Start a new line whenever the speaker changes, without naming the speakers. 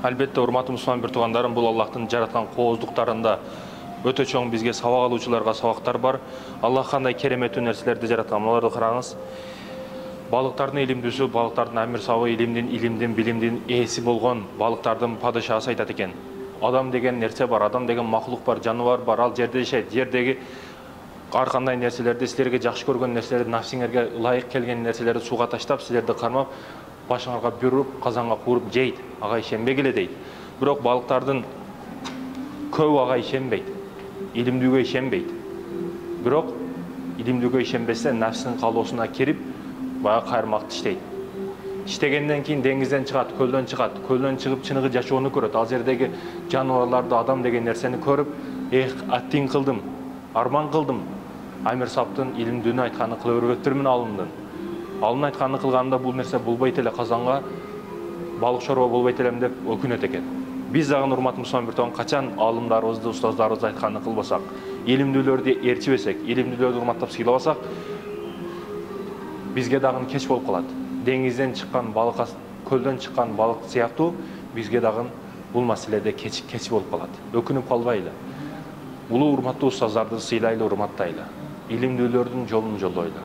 Албетте, урматтуу мусулман бир туугандарым, бул Аллахтын жараткан кооздуктарында өтө чоң бизге сабак алуучуларга сабактар бар. Аллах кандай кереметтүү нерселерди жараткан, муларды караңыз. Балыктардын илимдүүсү, балыктардын амир сабы, илимдин, билимдин ээси болгон балыктардын падышасы айтат экен. Адам деген нерсе бар, адам деген макулук бар, жаныбар бар, ал жерде жашайт. Жердеги ар кандай нерселерди, силерге жакшы көргөн нерселерди, нафсиңерге ылайык келген нерселерди сууга таштап, силерди кармап, башыңарга бүрүп, казанга кууруп жейт. Ага ишенбегиле дейт. Бирок балыктардын көбү ага ишенбейт. Илимдүүгө ишенбейт. Бирок илимдүүгө ишенбесе, нафсинин калоосуна кирип, баягы кайырмакты иштейт. Иштегенден кийин деңизден чыгат, көлдөн чыгып чыныгы жашоону көрөт. Ал жердеги жаныбарларды, адам деген нерсени көрүп, аттин кылдым, арман кылдым. Амир саптын илимдүүнү айтканын кыла бербептирмин алымдын. Алымдын айтканын кылганда бул нерсе болбойт эле, казанга балык чорбо болбойт элем деп өкүнөт экен. Биз дагы урматтуу мусулман бир тоон качан алымдарыбызды, устаздарыбыз айтканын кылбасак, илимдүүлөрдү ээрчибесек, илимдүүлөрдү урматтап сыйлабасак, бизге дагы кеч болуп калат. Деңизден чыккан балыкка, көлдөн чыккан балык сыяктуу бизге дагы бул маселеде кеч болуп калат. Өкүнүп калбайлы. Улуу урматтуу устаздарды сыйлайлы, урматтайлы. Илимдүүлөрдүн жолун жолдойлу.